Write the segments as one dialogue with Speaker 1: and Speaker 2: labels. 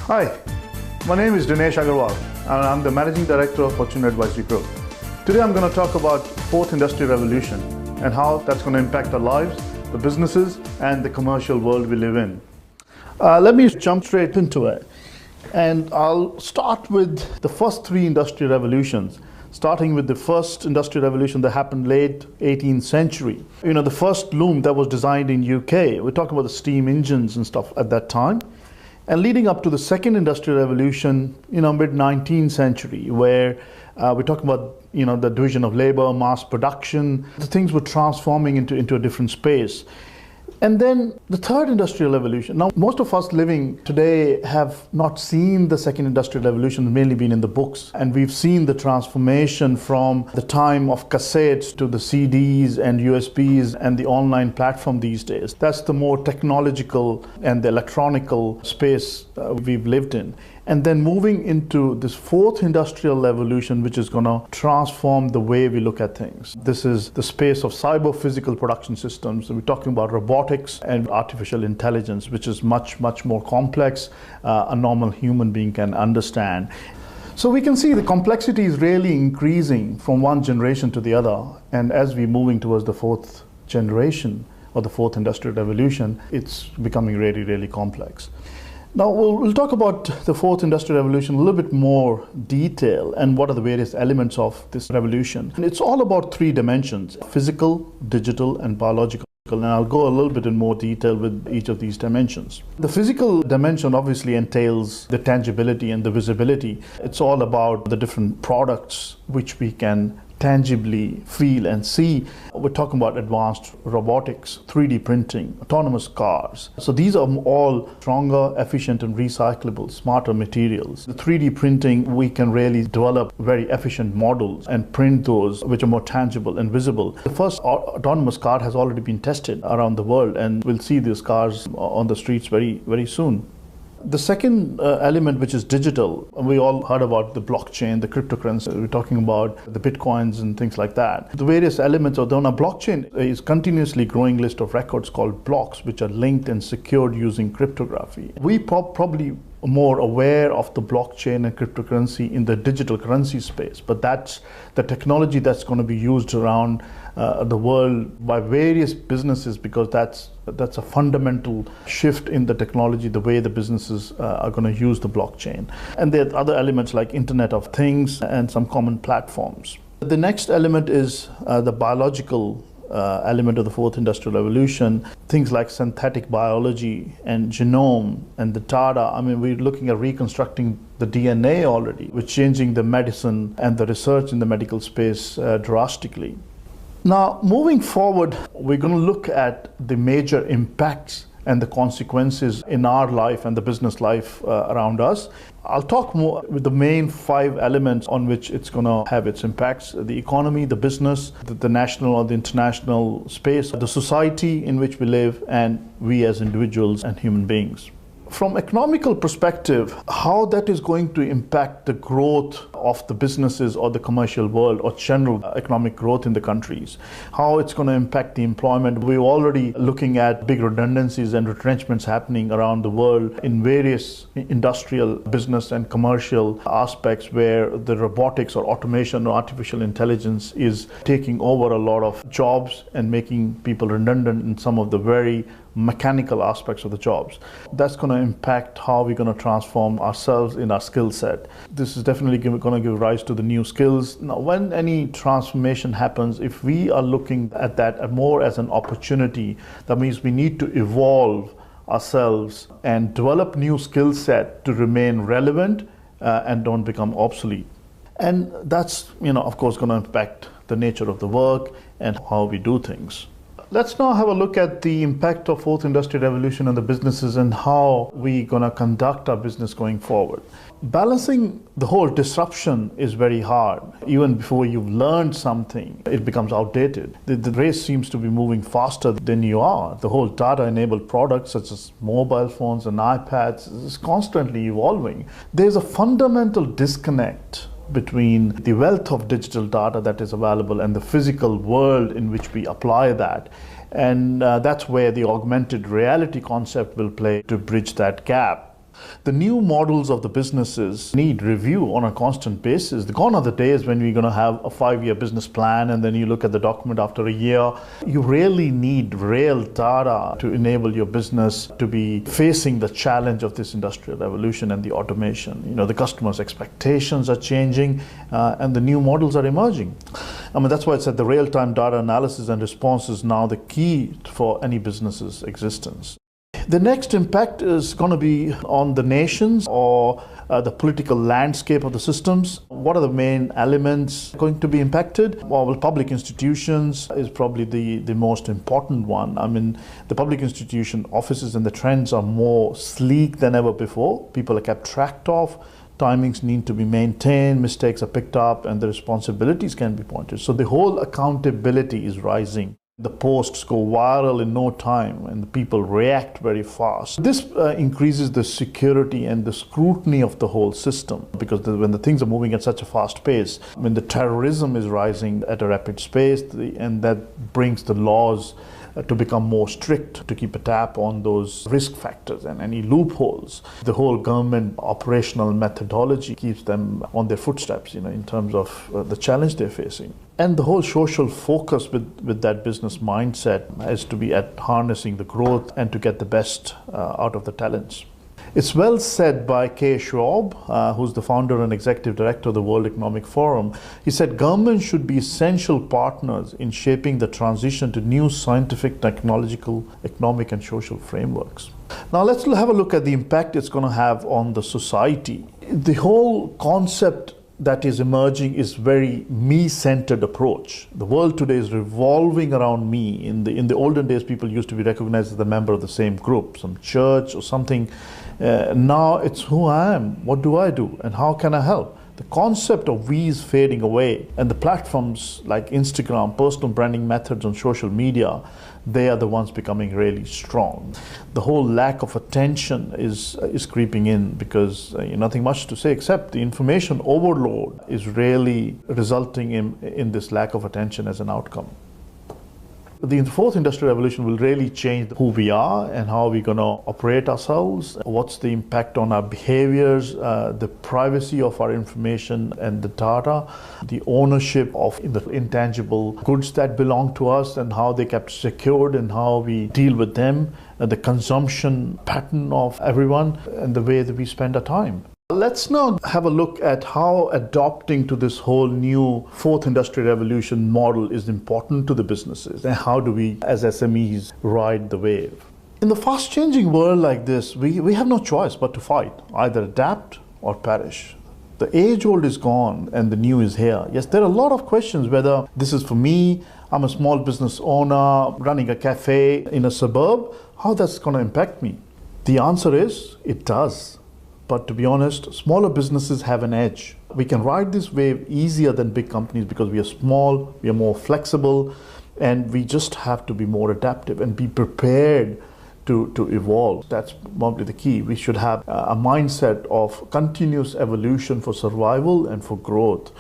Speaker 1: Hi, my name is Dinesh Agarwal and I'm the Managing Director of Fortune Advisory Group. Today I'm going to talk about Fourth Industrial Revolution and how that's going to impact our lives, the businesses and the commercial world we live in. Let me jump straight into it. And I'll start with the first three industrial revolutions, starting with the first industrial revolution that happened late 18th century. You know, the first loom that was designed in UK, we're talking about the steam engines and stuff at that time. And leading up to the second industrial revolution, mid 19th century, where we're talking about, the division of labor, mass production, the things were transforming into a different space. And then the third industrial revolution. Now, most of us living today have not seen the second industrial revolution, mainly been in the books. And we've seen the transformation from the time of cassettes to the CDs and USBs and the online platform these days. That's the more technological and the electronical space we've lived in. And then moving into this fourth industrial revolution, which is going to transform the way we look at things. This is the space of cyber-physical production systems. We're talking about robotics and artificial intelligence, which is much, much more complex a normal human being can understand. So we can see the complexity is really increasing from one generation to the other. And as we're moving towards the fourth generation or the fourth industrial revolution, it's becoming really, really complex. Now, we'll talk about the fourth industrial revolution in a little bit more detail and what are the various elements of this revolution. And it's all about three dimensions: physical, digital, and biological. And I'll go a little bit in more detail with each of these dimensions. The physical dimension obviously entails the tangibility and the visibility. It's all about the different products which we can tangibly feel and see. We're talking about advanced robotics, 3D printing, autonomous cars. So these are all stronger, efficient and recyclable, smarter materials. The 3D printing, we can really develop very efficient models and print those which are more tangible and visible. The first autonomous car has already been tested around the world, and we'll see these cars on the streets very, very soon. The second element, which is digital, we all heard about the blockchain, the cryptocurrency. We're talking about the bitcoins and things like that. The various elements of the blockchain is continuously growing list of records called blocks, which are linked and secured using cryptography. We probably more aware of the blockchain and cryptocurrency in the digital currency space, but that's the technology that's going to be used around the world by various businesses, because that's a fundamental shift in the technology, the way the businesses are going to use the blockchain. And there are other elements like Internet of Things and some common platforms. The next element is the biological element of the fourth industrial revolution, things like synthetic biology and genome and the data. I mean, we're looking at reconstructing the DNA already, which is changing the medicine and the research in the medical space drastically. Now, moving forward, we're going to look at the major impacts and the consequences in our life and the business life around us. I'll talk more with the main 5 elements on which it's going to have its impacts: the economy, the business, the national or the international space, the society in which we live, and we as individuals and human beings. From economical perspective, how that is going to impact the growth of the businesses or the commercial world or general economic growth in the countries, how it's going to impact the employment. We're already looking at big redundancies and retrenchments happening around the world in various industrial, business and commercial aspects, where the robotics or automation or artificial intelligence is taking over a lot of jobs and making people redundant in some of the very mechanical aspects of the jobs. That's going to impact how we're going to transform ourselves in our skill set. This is definitely going to give rise to the new skills. Now, when any transformation happens, if we are looking at that more as an opportunity, that means we need to evolve ourselves and develop new skill set to remain relevant and don't become obsolete. And that's, of course, going to impact the nature of the work and how we do things. Let's now have a look at the impact of fourth industrial revolution on the businesses and how we're going to conduct our business going forward. Balancing the whole disruption is very hard. Even before you've learned something, it becomes outdated. The race seems to be moving faster than you are. The whole data-enabled products such as mobile phones and iPads is constantly evolving. There's a fundamental disconnect between the wealth of digital data that is available and the physical world in which we apply that. And that's where the augmented reality concept will play to bridge that gap. The new models of the businesses need review on a constant basis. Gone are the days when we're going to have a 5-year business plan and then you look at the document after a year. You really need real data to enable your business to be facing the challenge of this industrial revolution and the automation. The customers' expectations are changing and the new models are emerging. That's why I said the real-time data analysis and response is now the key for any business's existence. The next impact is going to be on the nations or the political landscape of the systems. What are the main elements going to be impacted? Well, public institutions is probably the most important one. The public institution offices and the trends are more sleek than ever before. People are kept track of. Timings need to be maintained, mistakes are picked up, and the responsibilities can be pointed. So the whole accountability is rising. The posts go viral in no time and the people react very fast. This increases the security and the scrutiny of the whole system, because when the things are moving at such a fast pace, when the terrorism is rising at a rapid pace, and that brings the laws to become more strict, to keep a tap on those risk factors and any loopholes. The whole government operational methodology keeps them on their footsteps, in terms of the challenge they're facing. And the whole social focus with that business mindset has to be at harnessing the growth and to get the best out of the talents. It's well said by Kay Schwab, who's the founder and executive director of the World Economic Forum. He said governments should be essential partners in shaping the transition to new scientific, technological, economic and social frameworks. Now let's have a look at the impact it's going to have on the society. The whole concept that is emerging is very me-centered approach. The world today is revolving around me. In the olden days, people used to be recognized as a member of the same group, some church or something. Now it's who I am, what do I do, and how can I help? The concept of we is fading away, and the platforms like Instagram, personal branding methods on social media, they are the ones becoming really strong. The whole lack of attention is creeping in because nothing much to say except the information overload is really resulting in this lack of attention as an outcome. The fourth industrial revolution will really change who we are and how we're going to operate ourselves, what's the impact on our behaviors, the privacy of our information and the data, the ownership of the intangible goods that belong to us and how they kept secured and how we deal with them, the consumption pattern of everyone and the way that we spend our time. Let's now have a look at how adopting to this whole new fourth industrial revolution model is important to the businesses and how do we as SMEs ride the wave. In the fast changing world like this, we have no choice but to fight, either adapt or perish. The age old is gone and the new is here. Yes, there are a lot of questions whether this is for me, I'm a small business owner running a cafe in a suburb, how that's going to impact me. The answer is, it does. But to be honest, smaller businesses have an edge. We can ride this wave easier than big companies because we are small, we are more flexible, and we just have to be more adaptive and be prepared to evolve. That's probably the key. We should have a mindset of continuous evolution for survival and for growth.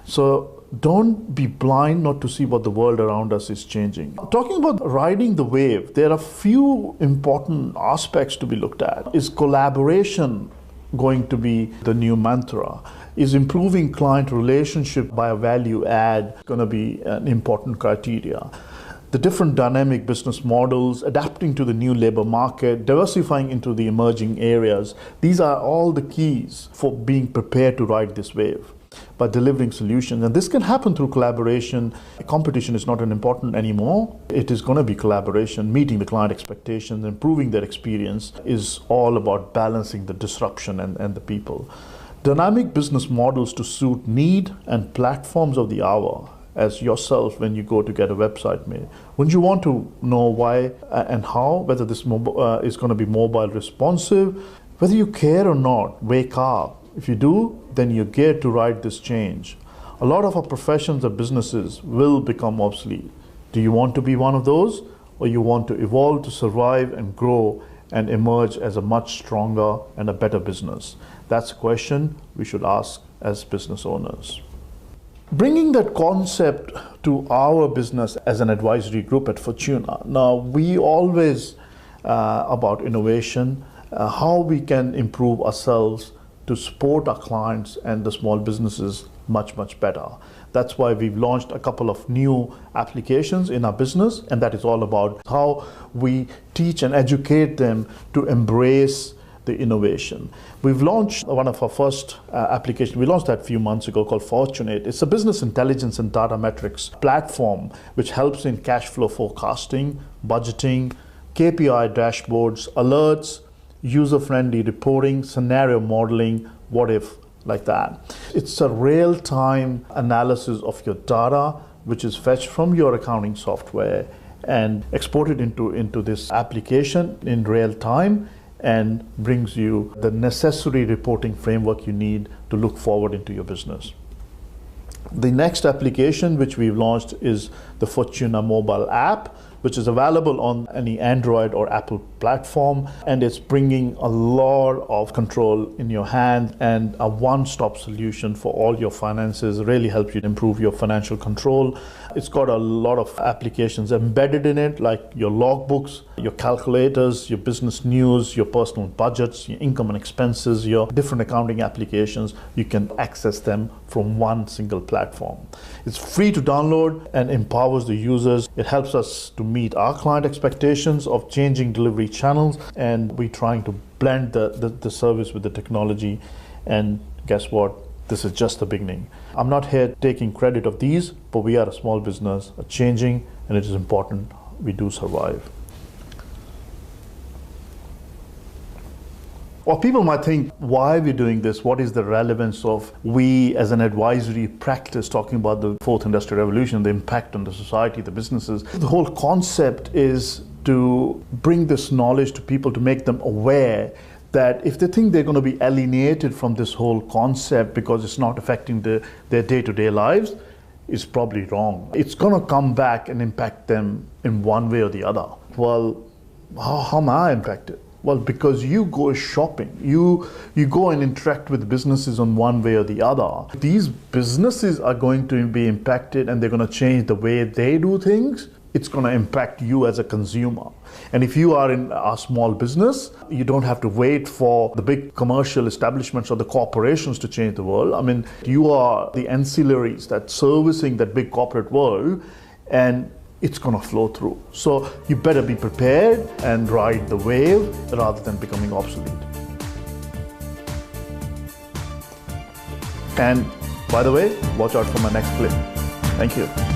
Speaker 1: So don't be blind not to see what the world around us is changing. Talking about riding the wave, there are few important aspects to be looked at. Is collaboration going to be the new mantra? Is improving client relationship by a value add going to be an important criteria? The different dynamic business models, adapting to the new labor market, diversifying into the emerging areas, these are all the keys for being prepared to ride this wave by delivering solutions. And this can happen through collaboration. Competition is not important anymore. It is going to be collaboration, meeting the client expectations, improving their experience is all about balancing the disruption and the people. Dynamic business models to suit need and platforms of the hour. As yourself, when you go to get a website made, wouldn't you want to know why and how, whether this is going to be mobile responsive, whether you care or not, wake up. If you do, then you're geared to ride this change. A lot of our professions or businesses will become obsolete. Do you want to be one of those, or you want to evolve to survive and grow and emerge as a much stronger and a better business? That's a question we should ask as business owners. Bringing that concept to our business as an advisory group at Fortuna. Now, we always about innovation how we can improve ourselves to support our clients and the small businesses much better. That's why we've launched a couple of new applications in our business, and that is all about how we teach and educate them to embrace the innovation. We've launched one of our first applications. We launched that a few months ago, called Fortunate. It's a business intelligence and data metrics platform which helps in cash flow forecasting, budgeting, KPI dashboards, alerts, user-friendly reporting, scenario modeling, what if, like that. It's a real-time analysis of your data, which is fetched from your accounting software and exported into this application in real time, and brings you the necessary reporting framework you need to look forward into your business. The next application which we've launched is the Fortuna mobile app, which is available on any Android or Apple platform, and it's bringing a lot of control in your hand and a one-stop solution for all your finances. Really helps you improve your financial control. It's got a lot of applications embedded in it, like your logbooks, your calculators, your business news, your personal budgets, your income and expenses, your different accounting applications. You can access them from one single platform. It's free to download and empowers the users. It helps us to meet our client expectations of changing delivery channels, and we're trying to blend the service with the technology. And guess what? This is just the beginning. I'm not here taking credit of these, but we are a small business, changing, and it is important we do survive. Or people might think, why are we doing this? What is the relevance of we as an advisory practice talking about the fourth industrial revolution, the impact on the society, the businesses? The whole concept is to bring this knowledge to people, to make them aware that if they think they're going to be alienated from this whole concept because it's not affecting their day-to-day lives, it's probably wrong. It's going to come back and impact them in one way or the other. Well, how am I impacted? Well, because you go shopping, you go and interact with businesses on one way or the other. These businesses are going to be impacted, and they're going to change the way they do things. It's going to impact you as a consumer. And if you are in a small business, you don't have to wait for the big commercial establishments or the corporations to change the world. I mean, you are the ancillaries that servicing that big corporate world, and it's going to flow through. So you better be prepared and ride the wave rather than becoming obsolete. And by the way, watch out for my next clip. Thank you.